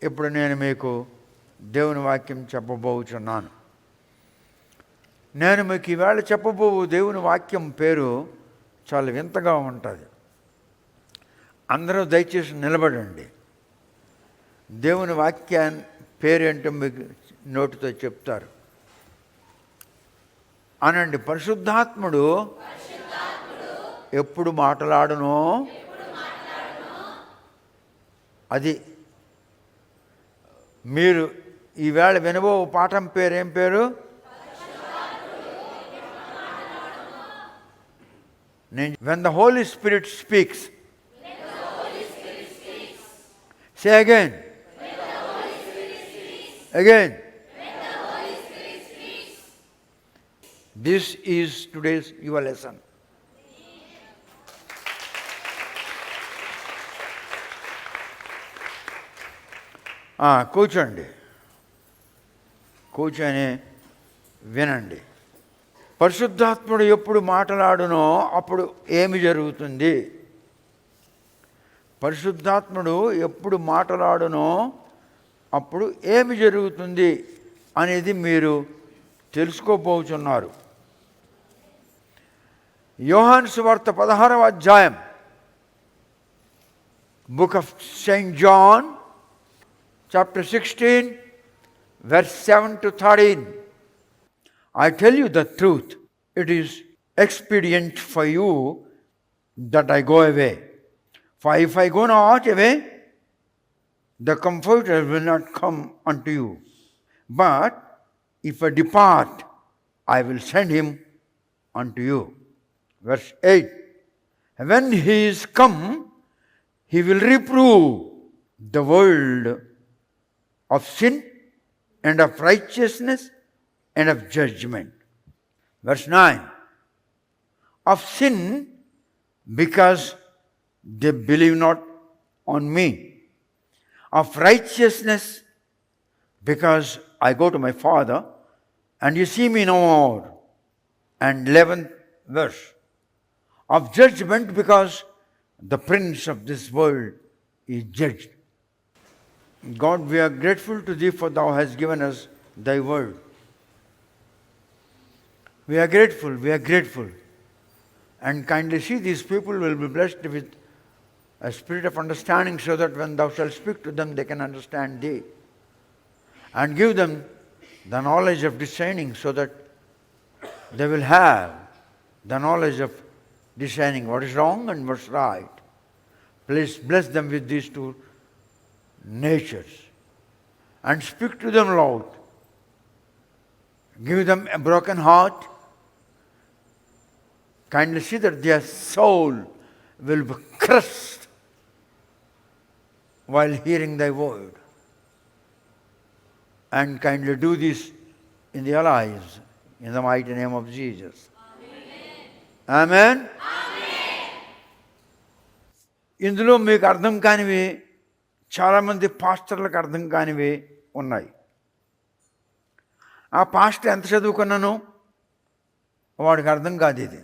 ఇప్పుడు నేను మీకు దేవుని వాక్యం చెప్పబోచున్నాను. నేను మీకు ఈవేళ చెప్పబోవు దేవుని వాక్యం పేరు చాలా వింతగా ఉంటుంది. అందరూ దయచేసి నిలబడండి. దేవుని వాక్యాన్ని పేరేంటో మీకు నోటితో చెప్తారు. అనండి, పరిశుద్ధాత్ముడు ఎప్పుడు మాట్లాడునో అది. మీరు ఈవేళ వినబో పాఠం పేరు ఏం పేరు? When the Holy Spirit speaks. Say again. Again. This is today's your lesson. కూర్చోండి. కూర్చొని వినండి. పరిశుద్ధాత్ముడు ఎప్పుడు మాట్లాడునో అప్పుడు ఏమి జరుగుతుంది? పరిశుద్ధాత్ముడు ఎప్పుడు మాట్లాడునో అప్పుడు ఏమి జరుగుతుంది అనేది మీరు తెలుసుకోబోతున్నారు. యోహాను సువార్త 16వ అధ్యాయం, book of Saint John, chapter 16, verse 7 to 13. I tell you the truth, it is expedient for you that I go away. For if I go not away, the Comforter will not come unto you. But if I depart, I will send him unto you. Verse 8. When he is come, he will reprove the world of sin and of righteousness and of judgment. Verse 9. Of sin, because they believe not on me. Of righteousness, because I go to my Father, and you see me no more. And 11th verse. Of judgment, because the prince of this world is judged. God, we are grateful to thee, for thou hast given us thy word. We are grateful, we are grateful. And kindly see, these people will be blessed with a spirit of understanding, so that when thou shalt speak to them, they can understand thee. And give them the knowledge of discerning, so that they will have the knowledge of discerning what is wrong and what's right. Please bless them with these two natures. And speak to them, Lord. Give them a broken heart. Kindly see that their soul will be crushed while hearing thy word. And kindly do this in their lives, in the mighty name of Jesus. Amen. Amen. ఇందులో మీకు అర్థం కానివి, చాలామంది పాస్టర్లకు అర్థం కానివి ఉన్నాయి. ఆ pastor ఎంత చదువుకున్నాను వాడికి అర్థం కాదు ఇది.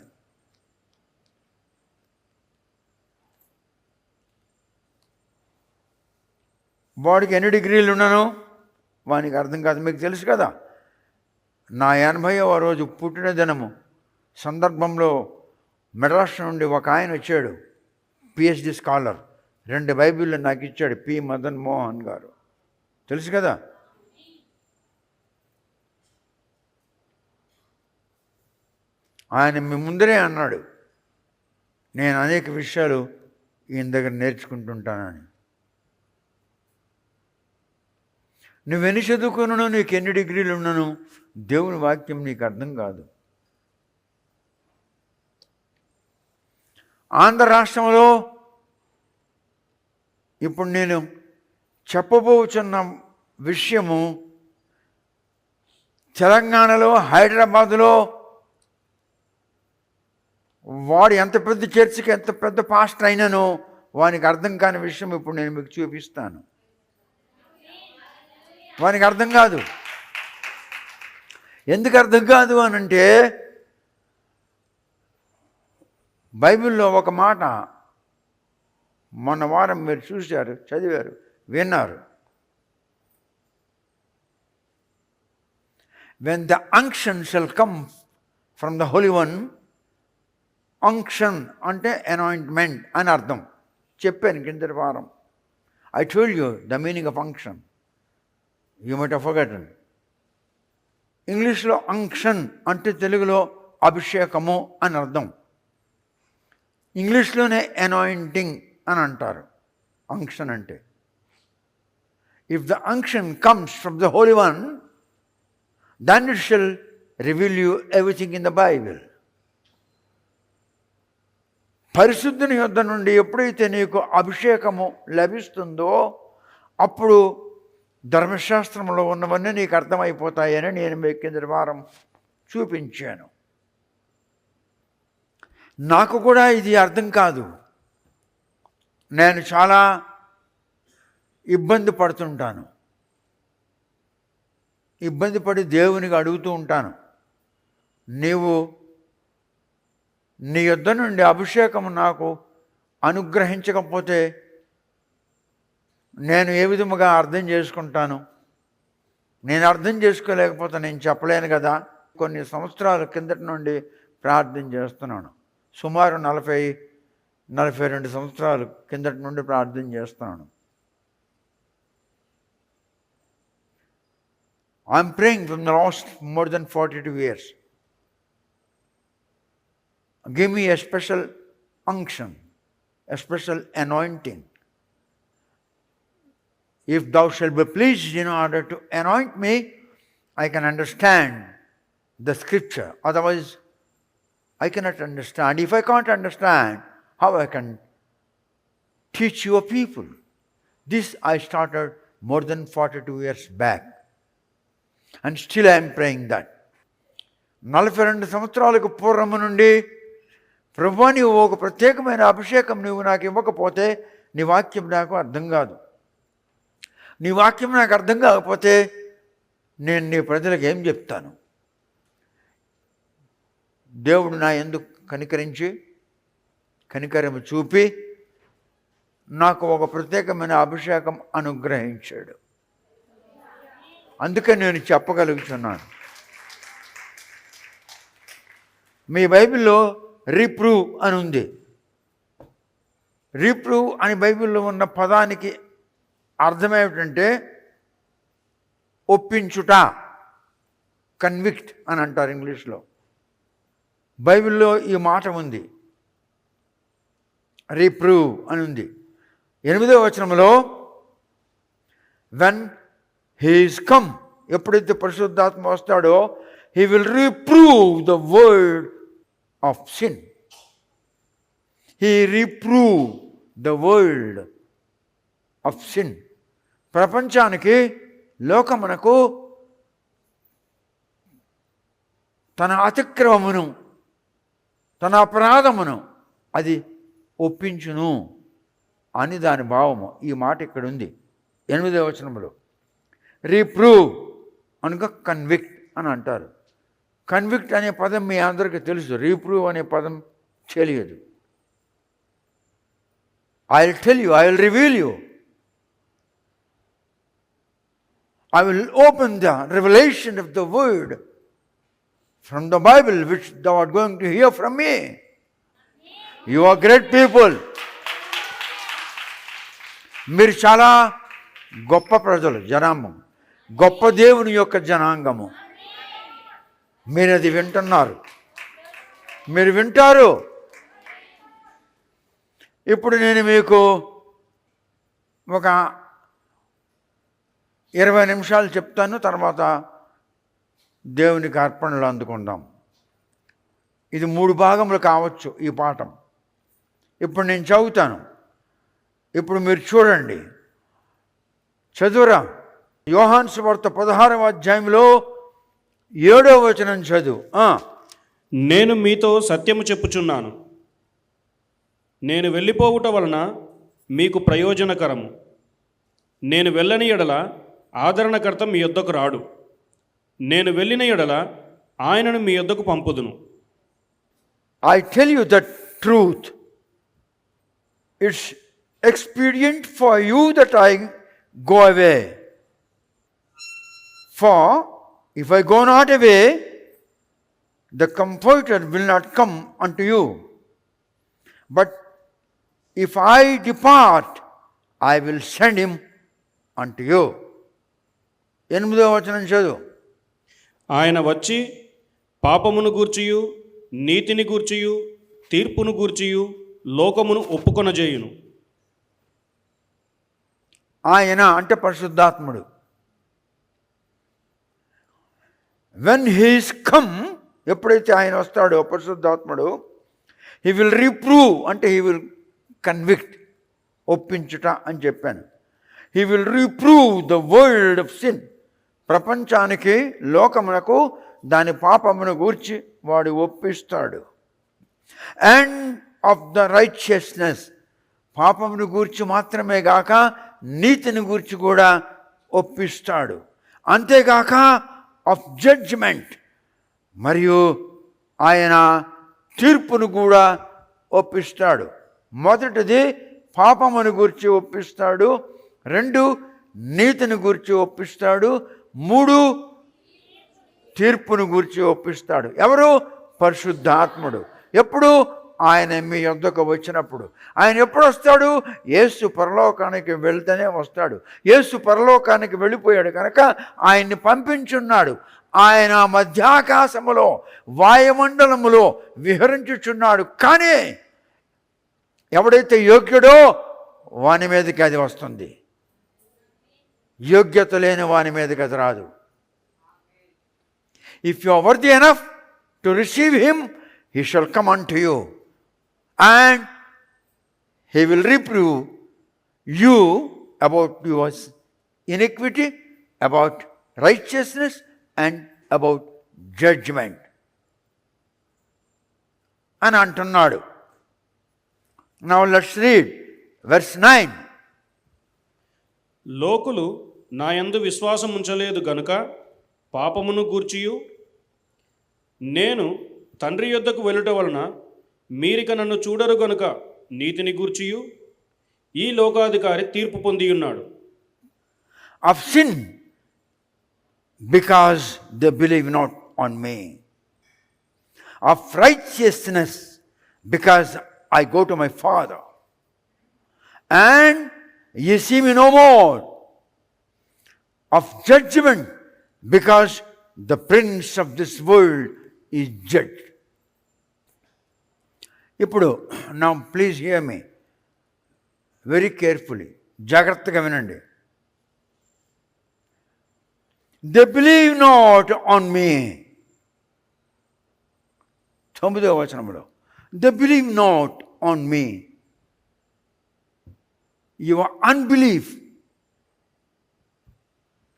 వాడికి ఎన్ని డిగ్రీలు ఉన్నాను వానికి అర్థం కాదు. మీకు తెలుసు కదా, నా 80వ రోజు పుట్టిన దినము సందర్భంలో మెడ్రాస్ నుండి ఒక ఆయన వచ్చాడు, PhD స్కాలర్. 2 బైబిళ్ళు నాకు ఇచ్చాడు, పి మదన్ మోహన్ గారు. తెలుసు కదా. ఆయన మీ ముందరే అన్నాడు, నేను అనేక విషయాలు ఈయన దగ్గర నేర్చుకుంటుంటానని. నువ్వెన్ని చదువుకున్నాను, నీకు ఎన్ని డిగ్రీలు ఉన్నాను, దేవుని వాక్యం నీకు అర్థం కాదు. ఆంధ్ర రాష్ట్రంలో ఇప్పుడు నేను చెప్పబోచున్న విషయము తెలంగాణలో, హైదరాబాదులో వాడు ఎంత పెద్ద చర్చికి ఎంత పెద్ద పాస్టర్ అయినానో వానికి అర్థం కాని విషయం ఇప్పుడు నేను మీకు చూపిస్తాను. వానికి అర్థం కాదు. ఎందుకు అర్థం కాదు అనంటే, బైబిల్లో ఒక మాట మొన్న వారం మీరు చూశారు, చదివారు, విన్నారు. when the unction shall come from the Holy One, unction అంటే anointment అని అర్థం. చెప్పాను కిందటి వారం. I told you the meaning of unction. You might have forgotten. ఇంగ్లీష్లో unction అంటే తెలుగులో అభిషేకము అని అర్థం. ఇంగ్లీష్లోనే anointing అని అంటారు unction అంటే. If the unction comes from the Holy One, then it shall reveal you everything in the Bible. పరిశుద్ధుని యొద్ద నుండి ఎప్పుడైతే నీకు అభిషేకము లభిస్తుందో అప్పుడు ధర్మశాస్త్రంలో ఉన్నవన్నీ నీకు అర్థమైపోతాయని నేను మీ కిందటి వారం చూపించాను. నాకు కూడా ఇది అర్థం కాదు. నేను చాలా ఇబ్బంది పడుతుంటాను. ఇబ్బంది పడి దేవునికి అడుగుతూ ఉంటాను, నీవు నీ యొద్ద నుండి అభిషేకము నాకు అనుగ్రహించకపోతే నేను ఏ విధముగా అర్థం చేసుకుంటాను? నేను అర్థం చేసుకోలేకపోతే నేను చెప్పలేను కదా. కొన్ని సంవత్సరాల కిందటి నుండి ప్రార్థన చేస్తున్నాను. సుమారు 40-42 సంవత్సరాల కిందటి నుండి ప్రార్థన చేస్తున్నాను. I'm praying from the last more than 42 years. Give me a special unction, a special anointing. If thou shalt be pleased in order to anoint me, I can understand the scripture. Otherwise, I cannot understand. If I can't understand, how I can teach your people? This I started more than 42 years back. And still I am praying that. 42 సంవత్సరాలకు పూర్వము నుండి ప్రభువా నీవు ఒక ప్రత్యేకమైన అభిషేకం నువ్వు నాకు ఇవ్వకపోతే నీ వాక్యం నాకు అర్థం కాదు. నీ వాక్యం నాకు అర్థం కాకపోతే నేను నీ ప్రజలకు ఏం చెప్తాను? దేవుడు నా యందు కనికరము చూపి నాకు ఒక ప్రత్యేకమైన అభిషేకం అనుగ్రహించాడు. అందుకే నేను చెప్పగలుగుతున్నాను. మీ బైబిల్లో రీప్రూవ్ అని ఉంది. రీప్రూవ్ అని బైబిల్లో ఉన్న పదానికి అర్థం ఏమిటంటే ఒప్పించుట, కన్విక్ట్ అని అంటారు ఇంగ్లీష్లో. బైబిల్లో ఈ మాట ఉంది, రీప్రూవ్ అని ఉంది. 8వ వచనంలో వెన్ హీ ఈజ్ కమ్, ఎప్పుడైతే పరిశుద్ధాత్మ వస్తాడో he will reprove the world of sin. He reprove the world of sin. ప్రపంచానికి, లోకమునకు తన అతిక్రమమును, తన అపరాధమును అది ఒప్పించును అని దాని భావము. ఈ మాట ఇక్కడ ఉంది 8వ వచనంలో. రీప్రూవ్ అనగా కన్విక్ట్ అని అంటారు. కన్విక్ట్ అనే పదం మీ అందరికీ తెలుసు, రీప్రూవ్ అనే పదం తెలియదు. I will tell you, I will reveal you, I will open the revelation of the word from the Bible which thou art going to hear from me. You are great people. మీరు చాలా గొప్ప ప్రజలు, జనాంగం, గొప్ప దేవుని యొక్క జనాంగము. మీరు అది వింటున్నారు, మీరు వింటారు. ఇప్పుడు నేను మీకు ఒక 20 నిమిషాలు చెప్తాను, తర్వాత దేవునికి అర్పణలు అందుకుందాం. ఇది 3 భాగములు కావచ్చు ఈ పాఠం. ఇప్పుడు నేను చదువుతాను, ఇప్పుడు మీరు చూడండి. చదువురా. యోహాను సువార్త 16వ అధ్యాయంలో 7వ వచనం చదువు. నేను మీతో సత్యము చెప్పుచున్నాను, నేను వెళ్ళిపోవుట వలన మీకు ప్రయోజనకరము. నేను వెళ్ళని ఎడల ఆదరణకర్త మీ యొద్దకు రాడు. నేను వెళ్ళిన ఎడల ఆయనను మీ యొద్దకు పంపుదును. I tell you the truth. It's expedient for you that I go away. For If I go not away, the Comforter will not come unto you. But if I depart, I will send him unto you. 8వ వచనం చదువు. ఆయన వచ్చి పాపమును గూర్చియు నీతిని గూర్చియు తీర్పును గూర్చియు లోకమును ఒప్పుకొనజేయును. ఆయన అంటే పరిశుద్ధాత్ముడు. వెన్ హీస్ కమ్, ఎప్పుడైతే ఆయన వస్తాడో పరిశుద్ధాత్ముడు, హీ విల్ రిప్రూవ్ అంటే హీ విల్ కన్విక్ట్, ఒప్పించుట అని చెప్పాను. He will reprove the world of sin, ప్రపంచానికి లోకమునకు దాని పాపమును గూర్చి వాడు ఒప్పిస్తాడు. అండ్ ఆఫ్ ద రైచియస్నెస్, పాపమును గూర్చి మాత్రమే గాక నీతిని గూర్చి కూడా ఒప్పిస్తాడు. అంతేగాక ఆఫ్ జడ్జిమెంట్, మరియు ఆయన తీర్పును కూడా ఒప్పిస్తాడు. మొదటిది పాపమును గూర్చి ఒప్పిస్తాడు, 2 నీతిని గూర్చి ఒప్పిస్తాడు, 3 తీర్పును గూర్చి ఒప్పిస్తాడు. ఎవరు? పరిశుద్ధాత్ముడు. ఎప్పుడు? ఆయన మీ యొద్దకు వచ్చినప్పుడు. ఆయన ఎప్పుడు వస్తాడు? యేసు పరలోకానికి వెళ్తేనే వస్తాడు. యేసు పరలోకానికి వెళ్ళిపోయాడు కనుక ఆయన్ని పంపించున్నాడు. ఆయన మధ్యాకాశములో వాయుమండలములో విహరించుచున్నాడు. కానీ ఎవడైతే యోగ్యుడో వాని మీదకి అది వస్తుంది, యోగ్యత లేని వాని మీదకి అది రాదు. If you are worthy enough to receive him, he shall come unto you and he will reprove you about your iniquity, about righteousness and about judgment అని అంటున్నాడు. Now let's read verse 9. లోకులు నా యందు విశ్వాసం ఉంచలేదు గనుక పాపమును గూర్చియు నేను తండ్రి యొద్దకు వెళ్ళుట వలన మీరిక నన్ను చూడరు గనుక నీతిని గూర్చియు ఈ లోకాధికారి తీర్పు పొంది ఉన్నాడు. Of sin, because they believe not on me. Of righteousness, because I go to my Father, and ye see me no more. Of judgment, because the prince of this world is judged. ఇప్పుడు నా please here me very carefully, జాగ్రత్తగా వినండి. They believe not on మీ. 9వ వచనంలో they believe not on me. Your unbelief,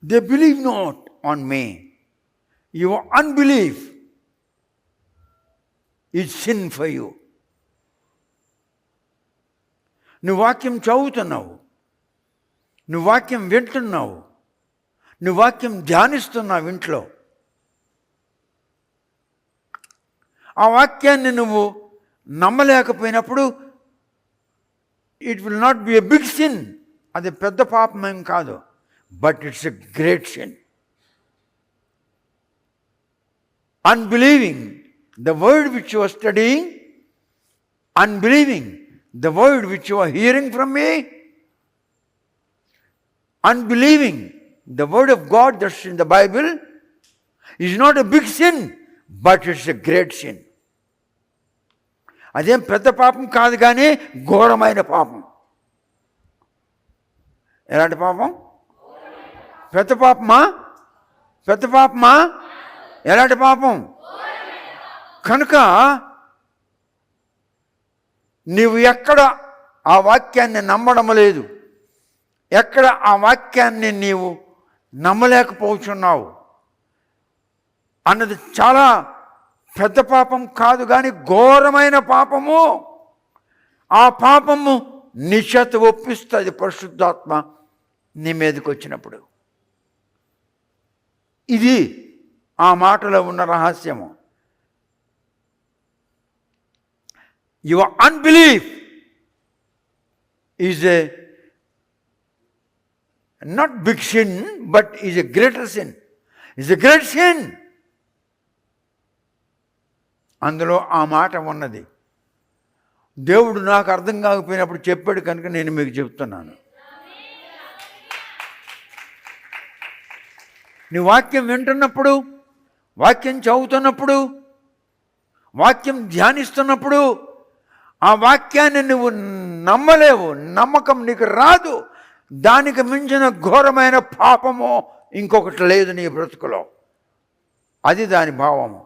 they believe not on me. Your unbelief is sin for you. నువ్వు వాక్యం చదువుతున్నావు, నువ్వు వాక్యం వింటున్నావు, నువ్వు వాక్యం ధ్యానిస్తున్నావు ఇంట్లో. ఆ వాక్యాన్ని నువ్వు నమ్మలేకపోయినప్పుడు it will not be a big sin. అది పెద్ద పాపమేం కాదు, but it's a great sin. Unbelieving the word which you are studying, unbelieving the word which you are hearing from me, unbelieving the word of God that's in the Bible is not a big sin, but it's a great sin. అదేం పెద్ద పాపం కాదు, కానీ ఘోరమైన పాపం. ఎలాంటి పాపం? పెద్ద పాపమా? పెద్ద పాపమా? ఎలాంటి పాపం? కనుక నీవు ఎక్కడ ఆ వాక్యాన్ని నమ్మడం లేదు, ఎక్కడ ఆ వాక్యాన్ని నీవు నమ్మలేకపోతున్నావు అన్నది చాలా పెద్ద పాపం కాదు, కానీ ఘోరమైన పాపము. ఆ పాపము నీ చేత ఒప్పిస్తుంది పరిశుద్ధాత్మ నీ మీదకి వచ్చినప్పుడు. ఇది ఆ మాటలో ఉన్న రహస్యము. Your unbelief is a not big sin, but is a greater sin. It's a great sin. అందులో ఆ మాట ఉన్నది. దేవుడు నాకు అర్థం కాకపోయినప్పుడు చెప్పాడు కనుక నేను మీకు చెప్తున్నాను. నీ వాక్యం వింటున్నప్పుడు, వాక్యం చదువుతున్నప్పుడు, వాక్యం ధ్యానిస్తున్నప్పుడు ఆ వాక్యాన్ని నువ్వు నమ్మలేవు, నమ్మకం నీకు రాదు. దానికి మించిన ఘోరమైన పాపము ఇంకొకటి లేదు నీ బ్రతుకులో. అది దాని భావము.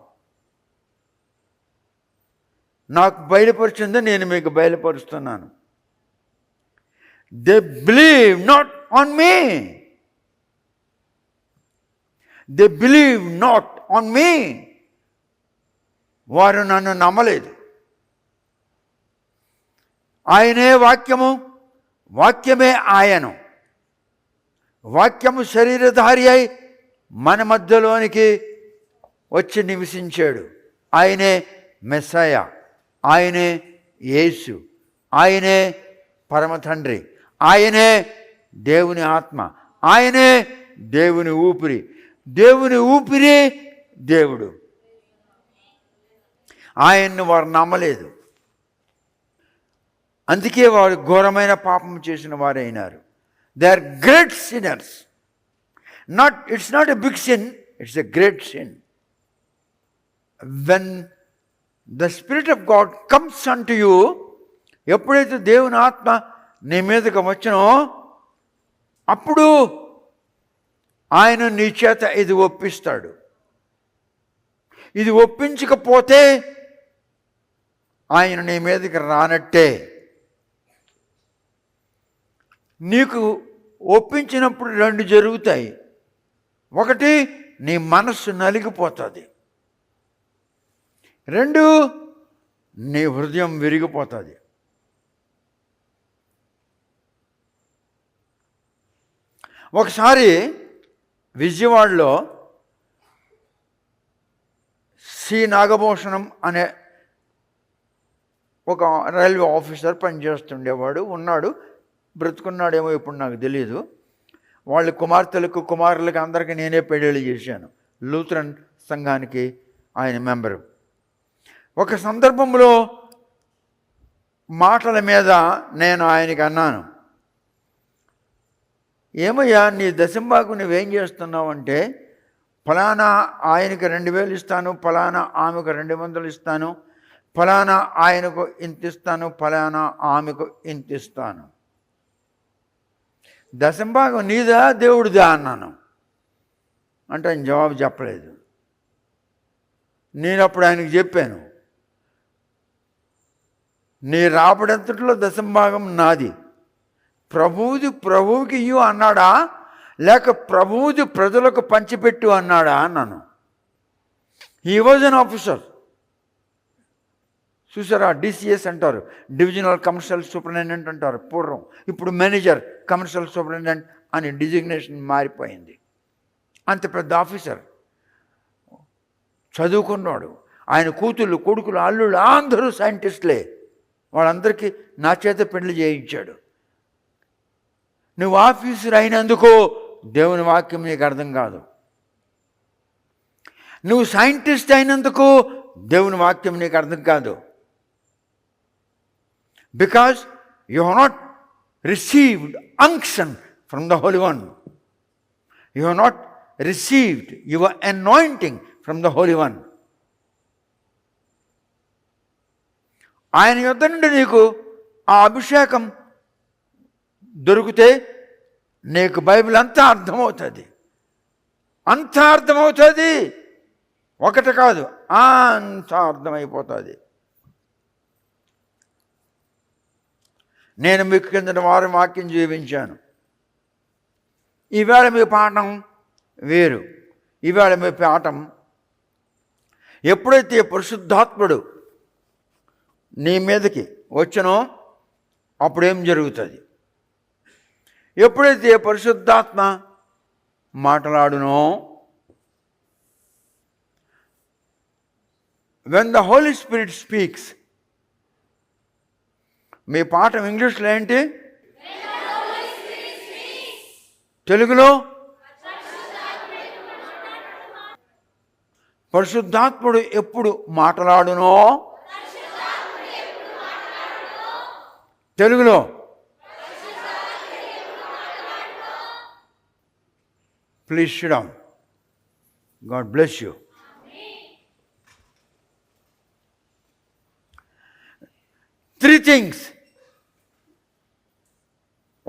నాకు బయలుపరిచింది నేను మీకు బయలుపరుస్తున్నాను. They believe not on me. They believe not on me. వారు నన్ను నమ్మలేదు. ఆయనే వాక్యము, వాక్యమే ఆయను. వాక్యము శరీరధారి అయి మన మధ్యలోనికి వచ్చి నివసించాడు. ఆయనే మెస్సయ, ఆయనే యేసు, ఆయనే పరమ తండ్రి, ఆయనే దేవుని ఆత్మ, ఆయనే దేవుని ఊపిరి. దేవుని ఊపిరి దేవుడు. ఆయన్ను వారు నమ్మలేదు. అందుకే వారు ఘోరమైన పాపం చేసిన వారు అయినారు. They are great sinners. It's not a big sin, it's a great sin. When the spirit of God comes unto you, ఎప్పుడైతే దేవుని ఆత్మ నీ మీదకి వచ్చినో అప్పుడు ఆయన నీ చేత ఇది ఒప్పిస్తాడు. ఇది ఒప్పించకపోతే ఆయన నీ మీదకి రానట్టే. నీకు ఒప్పించినప్పుడు రెండు జరుగుతాయి. ఒకటి, నీ మనస్సు నలిగిపోతుంది. రెండు, నీ హృదయం విరిగిపోతుంది. ఒకసారి విజయవాడలో సి నాగభూషణం అనే ఒక రైల్వే ఆఫీసర్ పనిచేస్తుండేవాడు. ఉన్నాడు, బ్రతుకున్నాడేమో ఇప్పుడు నాకు తెలియదు. వాళ్ళ కుమార్తెలకు కుమారులకు అందరికీ నేనే పెళ్ళిళ్ళు చేశాను. లూథరన్ సంఘానికి ఆయన మెంబరు. ఒక సందర్భంలో మాటల మీద నేను ఆయనకి అన్నాను, ఏమయ్యా నీ దశంబాకు నువ్వేం చేస్తున్నావు అంటే, ఫలానా ఆయనకి 2000 ఇస్తాను, ఫలానా ఆమెకు 200 ఇస్తాను, ఫలానా ఆయనకు ఇంత ఇస్తాను, ఫలానా ఆమెకు ఇంత ఇస్తాను. దశంభాగం నీదా దేవుడిదా అన్నాను. అంటే ఆయన జవాబు చెప్పలేదు. నేను అప్పుడు ఆయనకు చెప్పాను, నీ రాబడంతట్లో దశంభాగం నాది. ప్రభువుకి ఇయ్యు అన్నాడా, లేక ప్రభువుది ప్రజలకు పంచిపెట్టు అన్నాడా అన్నాను. He was an officer. చూసారా, డిసిఎస్ అంటారు, డివిజనల్ కమర్షియల్ సూపరింటెండెంట్ అంటారు పూర్వం. ఇప్పుడు మేనేజర్ కమర్షియల్ సూపరింటెండెంట్ అని డిజిగ్నేషన్ మారిపోయింది. అంత పెద్ద ఆఫీసర్, చదువుకున్నాడు. ఆయన కూతుళ్ళు, కొడుకులు, అల్లుళ్ళు అందరూ సైంటిస్టులే. వాళ్ళందరికీ నా చేత పెళ్లి చేయించాడు. నువ్వు ఆఫీసర్ అయినందుకు దేవుని వాక్యం నీకు అర్థం కాదు. నువ్వు సైంటిస్ట్ అయినందుకు దేవుని వాక్యం నీకు అర్థం కాదు. Because you have not received unction from the Holy One. You have not received your anointing from the Holy One. ఆయన యొద్ద నుండి నీకు ఆ అభిషేకం దొరికితే నీకు బైబిల్ అంతా అర్థమవుతుంది. అంతా అర్థమవుతుంది, ఒకటి కాదు, అంతా అర్థమైపోతుంది. నేను మీకు కిందటి వారం వాక్యం జీవించాను. ఈవేళ మీ పాఠం వేరు. ఈవేళ మీ పాఠం, ఎప్పుడైతే పరిశుద్ధాత్ముడు నీ మీదకి వచ్చనో అప్పుడేం జరుగుతుంది? ఎప్పుడైతే పరిశుద్ధాత్మ మాట్లాడునో, when the Holy Spirit speaks, మీ పాఠం ఇంగ్లీష్లో ఏంటి? తెలుగులో పరిశుద్ధాత్ముడు ఎప్పుడు మాట్లాడునో, తెలుగులో please SIT down. God bless you. Three things.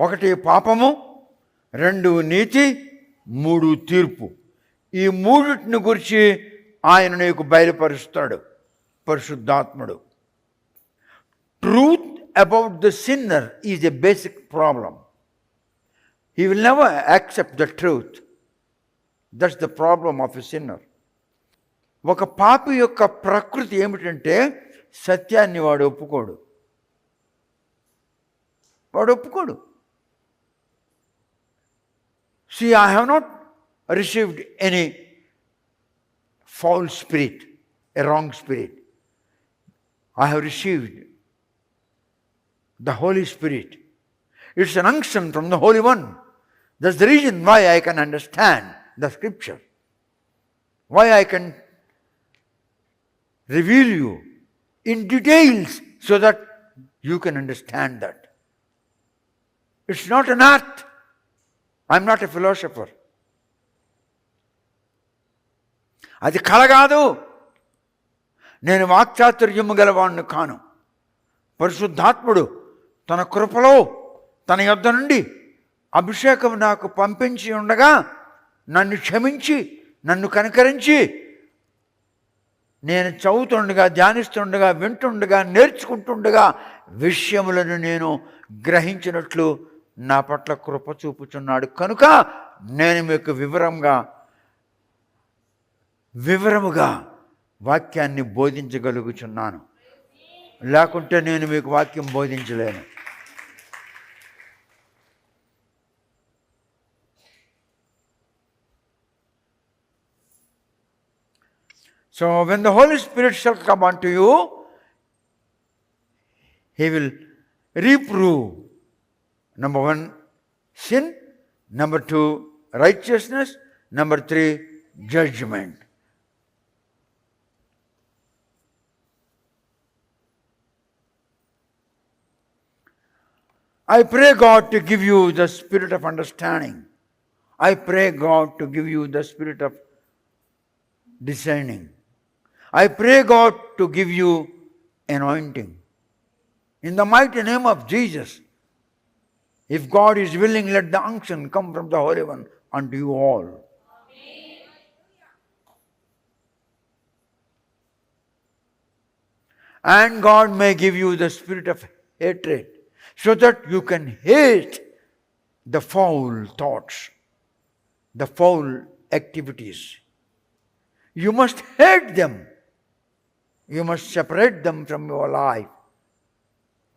ఒకటి పాపము, రెండు నీతి, మూడు తీర్పు. ఈ మూడిటిని గురించి ఆయన నీకు బయలుపరుస్తాడు పరిశుద్ధాత్ముడు. Truth about the sinner is a basic problem. He will never accept the truth. That's the problem of a sinner. ఒక పాపి యొక్క ప్రకృతి ఏమిటంటే సత్యాన్ని వాడు ఒప్పుకోడు. See, I have not received any foul spirit, a wrong spirit. I have received the Holy Spirit. It's an unction from the Holy One. That's the reason why I can understand the scripture, why I can reveal you in details so that you can understand that. It's not an art. I'm not a philosopher. అది కళ కాదు. నేను వాక్చాతుర్యము గలవాణ్ణి కాను. పరిశుద్ధాత్ముడు తన కృపలో తన యొద్ద నుండి అభిషేకం నాకు పంపించి ఉండగా నన్ను క్షమించి, నన్ను కనికరించి, నేను చదువుతుండగా, ధ్యానిస్తుండగా, వింటుండగా, నేర్చుకుంటుండగా విషయములను నేను గ్రహించినట్లు నా పట్ల కృప చూపుచున్నాడు. కనుక నేను మీకు వివరముగా వాక్యాన్ని బోధించగలుగుచున్నాను. లేకుంటే నేను మీకు వాక్యం బోధించలేను. So when the Holy Spirit shall come unto you, He will reprove, number 1, sin, number 2, righteousness, number 3, judgment. I pray God to give you the spirit of understanding. I pray God to give you the spirit of discerning. I pray God to give you anointing. In the mighty name of Jesus, if God is willing, let the unction come from the Holy One unto you all. Amen. And God may give you the spirit of hatred, so that you can hate the foul thoughts, the foul activities. You must hate them. You must separate them from your life.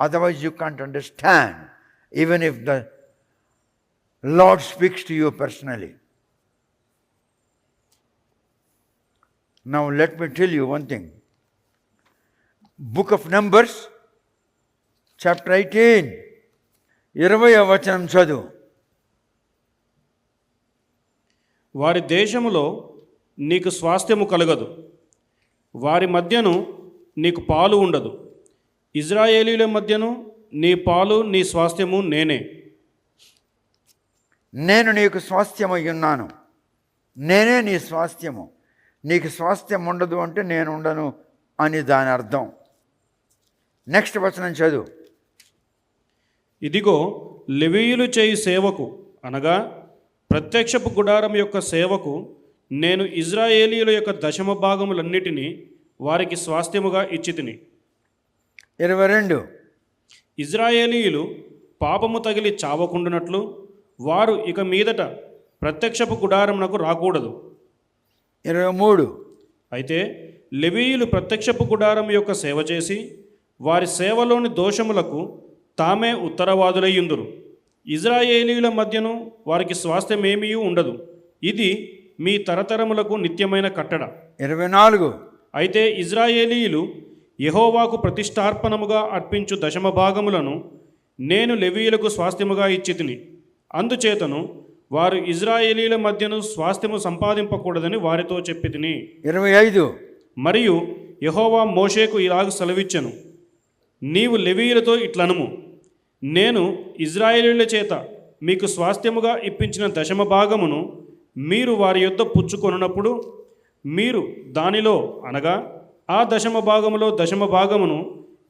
Otherwise you can't understand, even if the Lord speaks to you personally. Now let me tell you one thing. Book of Numbers, chapter 18, 20వ వచనం చదువు. వారి దేశములో నీకు స్వాస్థ్యము కలగదు, వారి మధ్యను నీకు పాలు ఉండదు. ఇజ్రాయేలీల మధ్యను నీ పాలు, నీ స్వాస్థ్యము నేనే. నేను నీకు స్వాస్థ్యమై ఉన్నాను. నేనే నీ స్వాస్థ్యము. నీకు స్వాస్థ్యం ఉండదు అంటే నేను ఉండను అని దాని అర్థం. నెక్స్ట్ వచనం చదువు. ఇదిగో లెవీయులు చేయి సేవకు, అనగా ప్రత్యక్షపు గుడారం యొక్క సేవకు నేను ఇజ్రాయేలీయుల యొక్క దశమ భాగములన్నిటినీ వారికి స్వాస్థ్యముగా ఇచ్చితిని. 22. ఇజ్రాయేలీయులు పాపము తగిలి చావకుండునట్లు వారు ఇక మీదట ప్రత్యక్షపు గుడారమునకు రాకూడదు. 23. అయితే లెవీయులు ప్రత్యక్షపు గుడారం యొక్క సేవ చేసి వారి సేవలోని దోషములకు తామే ఉత్తరవాదులయ్యుందురు. ఇజ్రాయేలీయుల మధ్యను వారికి స్వాస్థ్యమేమీ ఉండదు. ఇది మీ తరతరములకు నిత్యమైన కట్టడ. 24. అయితే ఇజ్రాయేలీయులు యెహోవాకు ప్రతిష్టార్పణముగా అర్పించు దశమ భాగములను నేను లెవీయులకు స్వాస్థ్యముగా ఇచ్చితిని. అందుచేతను వారు ఇజ్రాయేలీల మధ్యను స్వాస్థ్యము సంపాదింపకూడదని వారితో చెప్పితిని. 25. మరియు యెహోవా మోషేకు ఇలాగ సెలవిచ్చెను, నీవు లెవీయులతో ఇట్లనుము, నేను ఇజ్రాయేలీయుల చేత మీకు స్వాస్థ్యముగా ఇప్పించిన దశమ భాగమును మీరు వారి యొద్ద పుచ్చుకొనున్నప్పుడు మీరు దానిలో అనగా ఆ దశమ భాగములో దశమ భాగమును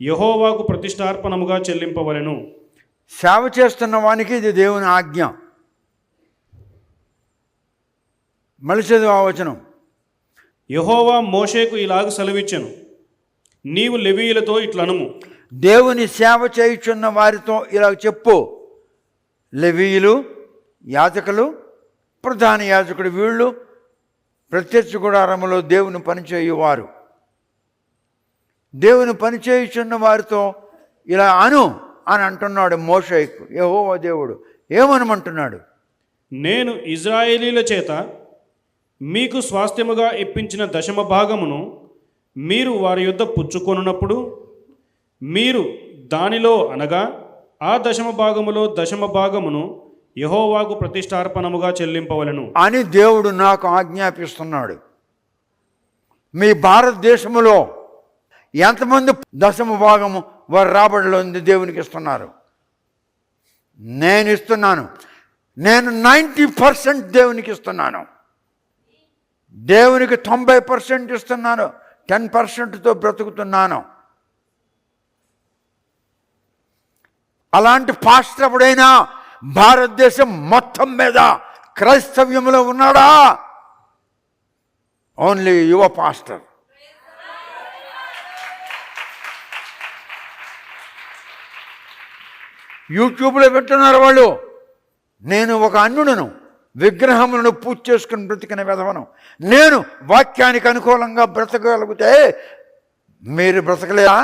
యెహోవాకు ప్రతిష్టార్పణముగా చెల్లింపవలెను. సేవ చేస్తున్న వానికి ఇది దేవుని ఆజ్ఞ. మళ్ళీ చదువు ఆ వచనం. యెహోవా మోషేకు ఇలాగ సెలవిచ్చెను, నీవు లెవీయులతో ఇట్లనుము. దేవుని సేవ చేయుచున్న వారితో ఇలా చెప్పు. లెవీయులు, యాజకులు, ప్రధాన యాజకుడు, వీళ్ళు ప్రత్యక్ష గుడారములో దేవుని పనిచేయువారు. దేవుని పనిచేయుచున్న వారితో ఇలా అను అని అంటున్నాడు మోషేకు యెహోవా దేవుడు. ఏమనమంటున్నాడు? నేను ఇజ్రాయేలీల చేత మీకు స్వాస్థ్యముగా ఇప్పించిన దశమ భాగమును మీరు వారి యొద్ద పుచ్చుకొనున్నప్పుడు మీరు దానిలో అనగా ఆ దశమ భాగములో దశమ భాగమును యెహోవాకు ప్రతిష్టార్పణముగా చెల్లింపవలెను అని దేవుడు నాకు ఆజ్ఞాపిస్తున్నాడు. మీ భారతదేశంలో ఎంతమంది దశమ భాగము వారి రాబడిలో దేవునికి ఇస్తున్నారు? నేను ఇస్తున్నాను. నేను 90% దేవునికి ఇస్తున్నాను. దేవునికి 90% ఇస్తున్నాను. 10%తో బ్రతుకుతున్నాను. అలాంటి పాస్టర్ ఎప్పుడైనా భారతదేశం మొత్తం మీద క్రైస్తవ్యంలో ఉన్నాడా? ఓన్లీ యువ పాస్టర్. యూట్యూబ్లో పెట్టున్నారు వాళ్ళు. నేను ఒక అన్యుడను, విగ్రహములను పూజ చేసుకుని బ్రతికిన విధవను. నేను వాక్యానికి అనుకూలంగా బ్రతకగలిగితే మీరు బ్రతకలేరా?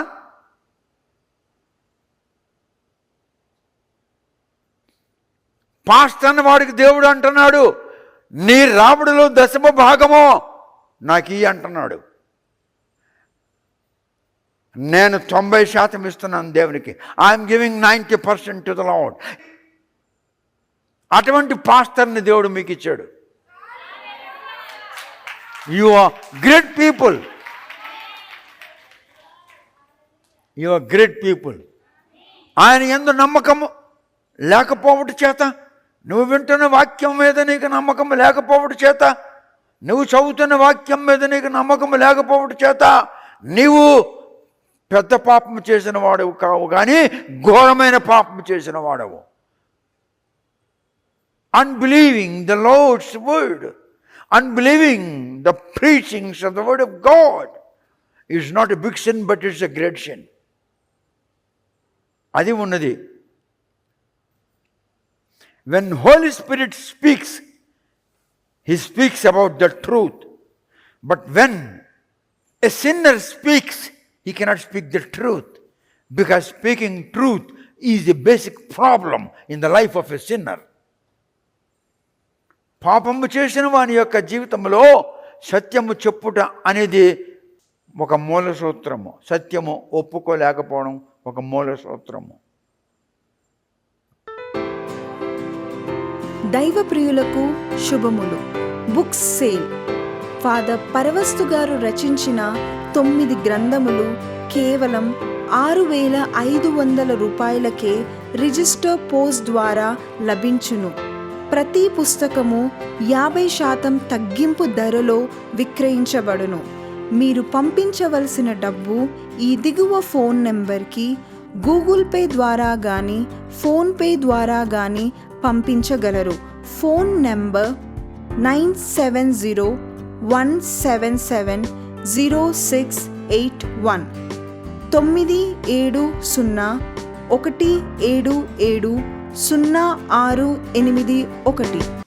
పాస్టర్ అన్న వాడికి దేవుడు అంటున్నాడు, నీ రాబడిలో దశమ భాగము నాకు ఇయ్యి అంటున్నాడు. నేను 90% ఇస్తున్నాను దేవునికి. I'm giving 90% to the Lord. అటువంటి పాస్టర్ని దేవుడు మీకు ఇచ్చాడు. You are great people. You are great people. ఆయన యందు నమ్మకము లేకపోవడం చేత, నువ్వు వింటున్న వాక్యం మీద నీకు నమ్మకం లేకపోవడం చేత, నువ్వు చదువుతున్న వాక్యం మీద నీకు నమ్మకం లేకపోవడం చేత నీవు పెద్ద పాపం చేసిన వాడవు కావు, కానీ ఘోరమైన పాపం చేసిన వాడవు. Unbelieving the Lord's word, unbelieving the preachings of the word of God is not a big sin, but it's a great sin. అది ఉన్నది. When Holy Spirit speaks, He speaks about the truth. But when a sinner speaks, he cannot speak the truth, because speaking truth is a basic problem in the life of a sinner. పాపము చేసిన వాని యొక్క జీవితంలో సత్యము చెప్పుట అనేది ఒక మూల సూత్రము. సత్యము ఒప్పుకోలేకపోవడం ఒక మూల సూత్రము. దైవ ప్రియులకు శుభములు. Books sale. ఫాదర్ పరవస్తు గారు రచించిన 9 గ్రంథములు కేవలం 6,500 రూపాయలకే రిజిస్టర్ పోస్ట్ ద్వారా లభించును. ప్రతి పుస్తకము 50% తగ్గింపు ధరలో విక్రయించబడును. మీరు పంపించవలసిన డబ్బు ఈ దిగువ ఫోన్ నెంబర్కి గూగుల్ పే ద్వారా కానీ ఫోన్పే ద్వారా కానీ పంపించగలరు. Phone number 9701770681 97017700681.